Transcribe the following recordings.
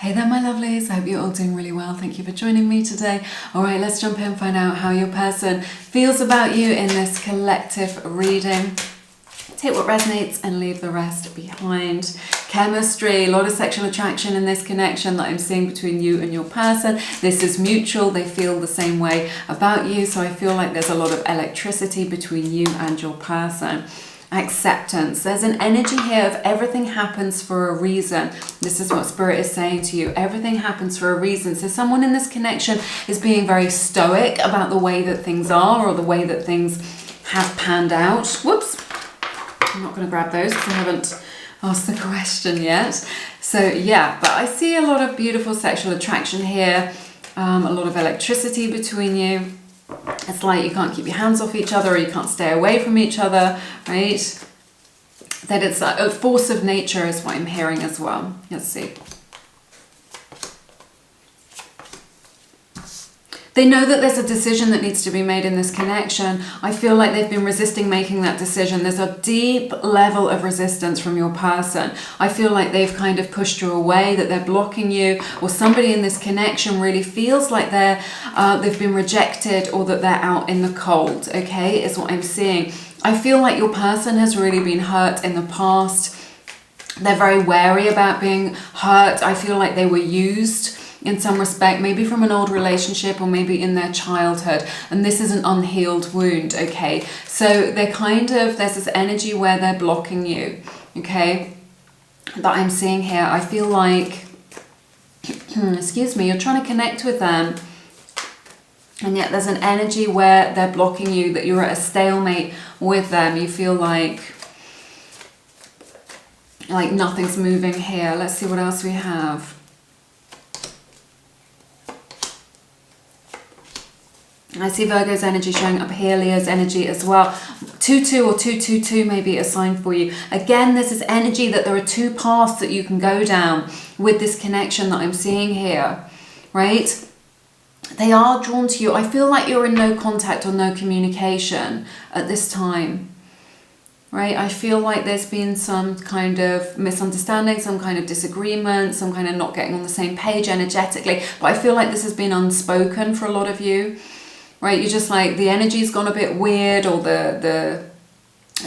Hey there my lovelies, I hope you're all doing really well. Thank you for joining me today. Alright, let's jump in and find out how your person feels about you in this collective reading. Take what resonates and leave the rest behind. Chemistry, a lot of sexual attraction in this connection that I'm seeing between you and your person. This is mutual, they feel the same way about you, so I feel like there's a lot of electricity between you and your person. Acceptance. There's an energy here of everything happens for a reason. This is what Spirit is saying to you. Everything happens for a reason. So someone in this connection is being very stoic about the way that things are or the way that things have panned out. Whoops. I'm not going to grab those because I haven't asked the question yet. So yeah, but I see a lot of beautiful sexual attraction here. A lot of electricity between you. It's like you can't keep your hands off each other or you can't stay away from each other, right? That it's a force of nature is what I'm hearing as well. Let's see. They know that there's a decision that needs to be made in this connection. I feel like they've been resisting making that decision. There's a deep level of resistance from your person. I feel like they've kind of pushed you away, that they're blocking you, or somebody in this connection really feels like they've been rejected or that they're out in the cold, okay, is what I'm seeing. I feel like your person has really been hurt in the past. They're very wary about being hurt. I feel like they were used in some respect, maybe from an old relationship or maybe in their childhood, and this is an unhealed wound, okay? So they're there's this energy where they're blocking you, okay, that I'm seeing here. I feel like excuse me, you're trying to connect with them, and yet there's an energy where they're blocking you, that you're at a stalemate with them. You feel like nothing's moving here. Let's see what else we have. I see Virgo's energy showing up here, Leo's energy as well. 2-2 or 2-2-2 may be a sign for you. Again, this is energy that there are two paths that you can go down with this connection that I'm seeing here, right? They are drawn to you. I feel like you're in no contact or no communication at this time, right? I feel like there's been some kind of misunderstanding, some kind of disagreement, some kind of not getting on the same page energetically. But I feel like this has been unspoken for a lot of you. Right, you're just like, the energy's gone a bit weird, or the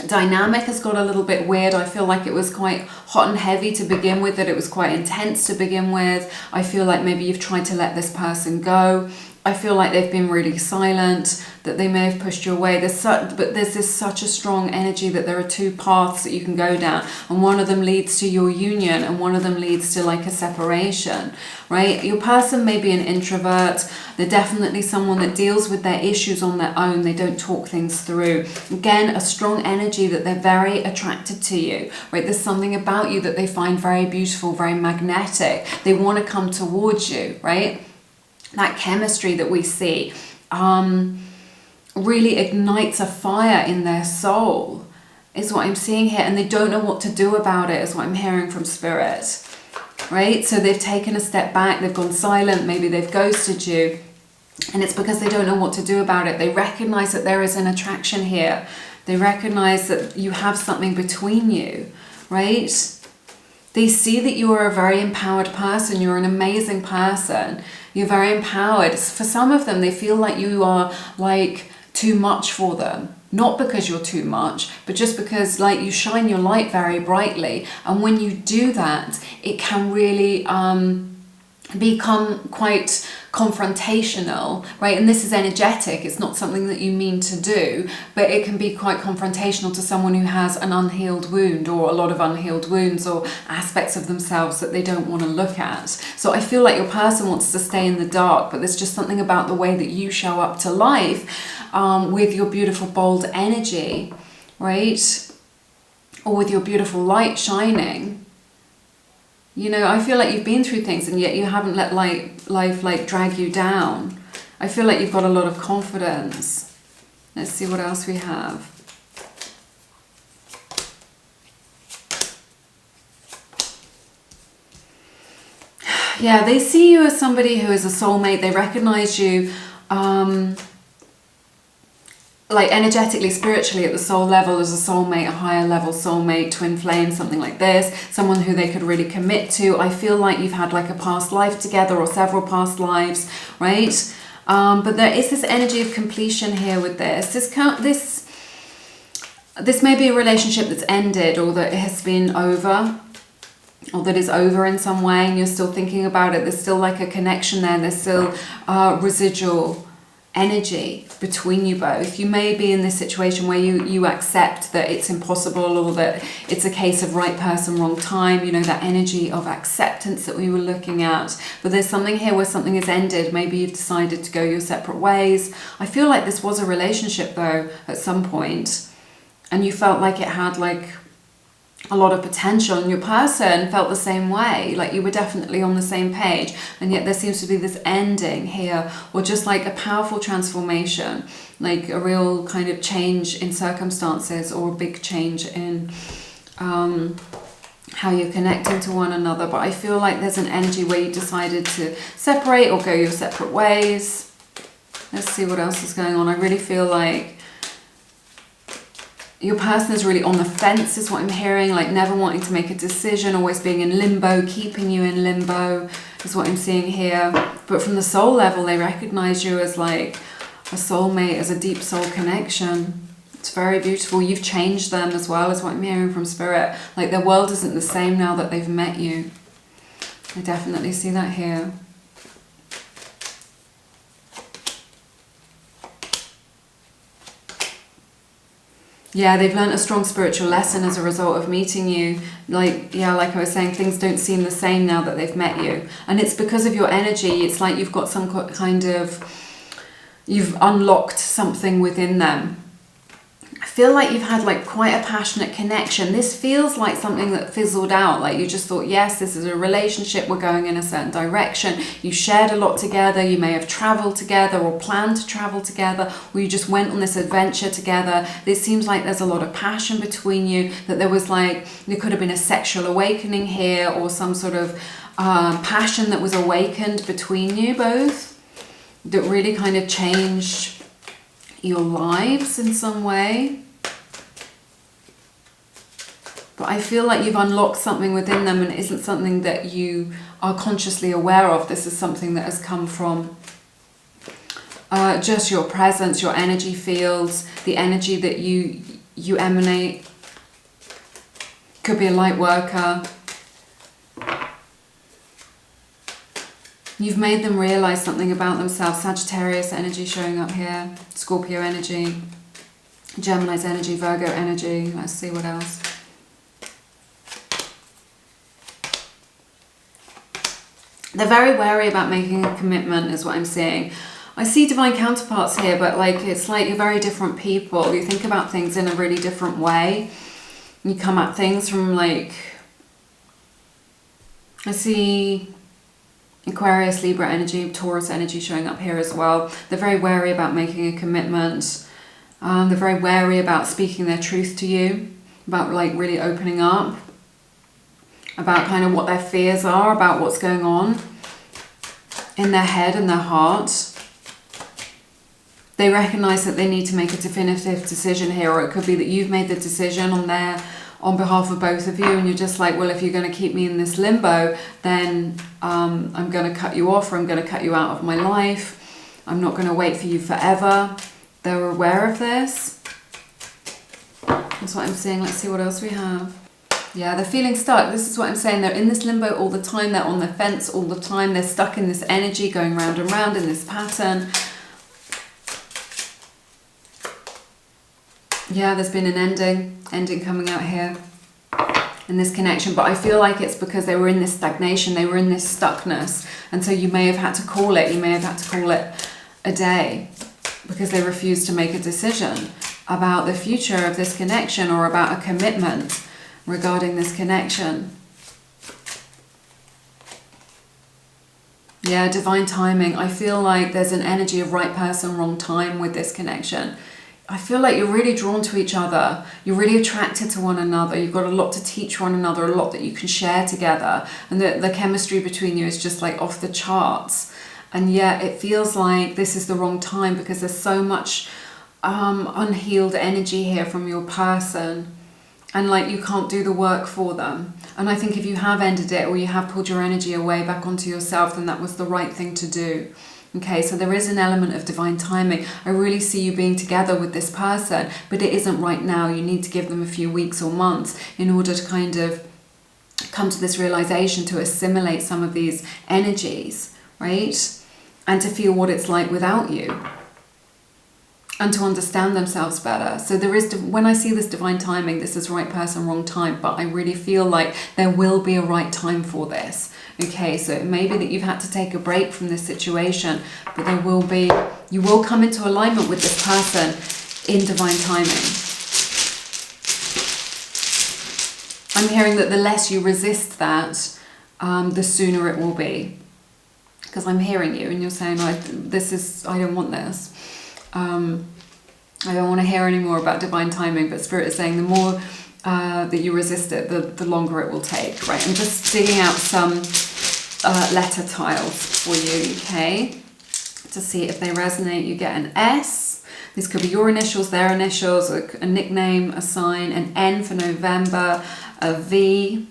dynamic has got a little bit weird. I feel like it was quite hot and heavy to begin with, that it was quite intense to begin with. I feel like maybe you've tried to let this person go. I feel like they've been really silent, that they may have pushed you away. But there's this such a strong energy that there are two paths that you can go down, and one of them leads to your union and one of them leads to like a separation, right? Your person may be an introvert. They're definitely someone that deals with their issues on their own. They don't talk things through. Again, a strong energy that they're very attracted to you, right? There's something about you that they find very beautiful, very magnetic. They want to come towards you, right? That chemistry that we see really ignites a fire in their soul, is what I'm seeing here. And they don't know what to do about it, is what I'm hearing from Spirit, right? So they've taken a step back, they've gone silent, maybe they've ghosted you. And it's because they don't know what to do about it. They recognize that there is an attraction here. They recognize that you have something between you, right? They see that you are a very empowered person. You're an amazing person. You're very empowered. For some of them, they feel like you are like too much for them. Not because you're too much, but just because like you shine your light very brightly. And when you do that, it can really become quite confrontational, right? And this is energetic. It's not something that you mean to do, but it can be quite confrontational to someone who has an unhealed wound, or a lot of unhealed wounds, or aspects of themselves that they don't want to look at. So I feel like your person wants to stay in the dark, but there's just something about the way that you show up to life with your beautiful bold energy, right? Or with your beautiful light shining. You know, I feel like you've been through things and yet you haven't let life like drag you down. I feel like you've got a lot of confidence. Let's see what else we have. Yeah, they see you as somebody who is a soulmate. They recognize you like energetically, spiritually, at the soul level, as a soulmate, a higher level soulmate, twin flame, something like this, someone who they could really commit to. I feel like you've had like a past life together or several past lives, right? But there is this energy of completion here with this. This may be a relationship that's ended, or that it has been over, or that is over in some way, and you're still thinking about it. There's still like a connection there. There's still residual energy between you both. You may be in this situation where you accept that it's impossible, or that it's a case of right person, wrong time, you know, that energy of acceptance that we were looking at. But there's something here where something has ended. Maybe you've decided to go your separate ways. I feel like this was a relationship though at some point, and you felt like it had like a lot of potential, and your person felt the same way, like you were definitely on the same page, and yet there seems to be this ending here, or just like a powerful transformation, like a real kind of change in circumstances, or a big change in how you're connecting to one another. But I feel like there's an energy where you decided to separate or go your separate ways. Let's see what else is going on. I really feel like your person is really on the fence, is what I'm hearing, like never wanting to make a decision, always being in limbo, keeping you in limbo, is what I'm seeing here. But from the soul level, they recognize you as like a soulmate, as a deep soul connection. It's very beautiful. You've changed them as well, is what I'm hearing from spirit. Like their world isn't the same now that they've met you. I definitely see that here. Yeah, they've learned a strong spiritual lesson as a result of meeting you. Like, yeah, like I was saying, things don't seem the same now that they've met you. And it's because of your energy. It's like you've got some kind of, you've unlocked something within them. I feel like you've had like quite a passionate connection. This feels like something that fizzled out. Like you just thought, yes, this is a relationship. We're going in a certain direction. You shared a lot together. You may have traveled together or planned to travel together, or you just went on this adventure together. It seems like there's a lot of passion between you, that there was like, there could have been a sexual awakening here, or some sort of passion that was awakened between you both that really kind of changed your lives in some way. But I feel like you've unlocked something within them, and it isn't something that you are consciously aware of. This is something that has come from just your presence, your energy fields, the energy that you emanate. Could be a light worker. You've made them realize something about themselves. Sagittarius energy showing up here. Scorpio energy. Gemini's energy. Virgo energy. Let's see what else. They're very wary about making a commitment, is what I'm seeing. I see divine counterparts here, but like it's like you're very different people. You think about things in a really different way. You come at things from like, I see Aquarius, Libra energy, Taurus energy showing up here as well. They're very wary about making a commitment. They're very wary about speaking their truth to you, about like really opening up, about kind of what their fears are, about what's going on in their head and their heart. They recognize that they need to make a definitive decision here, or it could be that you've made the decision on behalf of both of you, and you're just like, well, if you're going to keep me in this limbo, then I'm going to cut you off, or I'm going to cut you out of my life. I'm not going to wait for you forever. They're aware of this. That's what I'm saying. Let's see what else we have. Yeah, they're feeling stuck. This is what I'm saying. They're in this limbo all the time. They're on the fence all the time. They're stuck in this energy, going round and round in this pattern. Yeah, there's been an ending coming out here in this connection, but I feel like it's because they were in this stagnation, they were in this stuckness, and so you may have had to call it, a day, because they refused to make a decision about the future of this connection, or about a commitment regarding this connection. Yeah, divine timing. I feel like there's an energy of right person, wrong time with this connection. I feel like you're really drawn to each other. You're really attracted to one another. You've got a lot to teach one another, a lot that you can share together. And the chemistry between you is just like off the charts. And yet it feels like this is the wrong time, because there's so much unhealed energy here from your person, and like you can't do the work for them. And I think if you have ended it, or you have pulled your energy away back onto yourself, then that was the right thing to do. Okay, so there is an element of divine timing. I really see you being together with this person, but it isn't right now. You need to give them a few weeks or months in order to kind of come to this realization, to assimilate some of these energies, right? And to feel what it's like without you, and to understand themselves better. So there is, when I see this divine timing, this is right person, wrong time, but I really feel like there will be a right time for this. Okay, so it may be that you've had to take a break from this situation, but there will be, you will come into alignment with this person in divine timing. I'm hearing that the less you resist that, the sooner it will be. Because I'm hearing you and you're saying, I don't want this. I don't want to hear any more about divine timing, but Spirit is saying the more that you resist it, the longer it will take, right? I'm just digging out some letter tiles for you, okay? To see if they resonate. You get an S. This could be your initials, their initials, a nickname, a sign, an N for November, a V.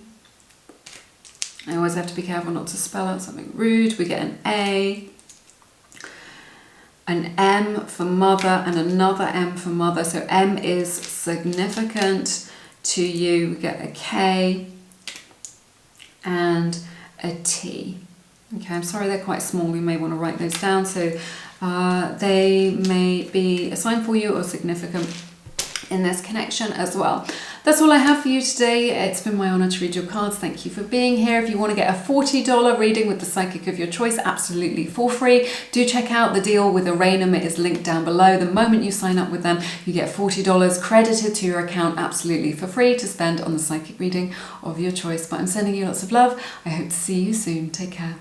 I always have to be careful not to spell out something rude. We get an A, an M for mother, and another M for mother. So M is significant to you. We get a K and a T. Okay, I'm sorry they're quite small. You may want to write those down. So they may be a sign for you or significant in this connection as well. That's all I have for you today. It's been my honor to read your cards. Thank you for being here. If you want to get a $40 reading with the psychic of your choice, absolutely for free, do check out the deal with Arainum. It is linked down below. The moment you sign up with them, you get $40 credited to your account absolutely for free to spend on the psychic reading of your choice. But I'm sending you lots of love. I hope to see you soon. Take care.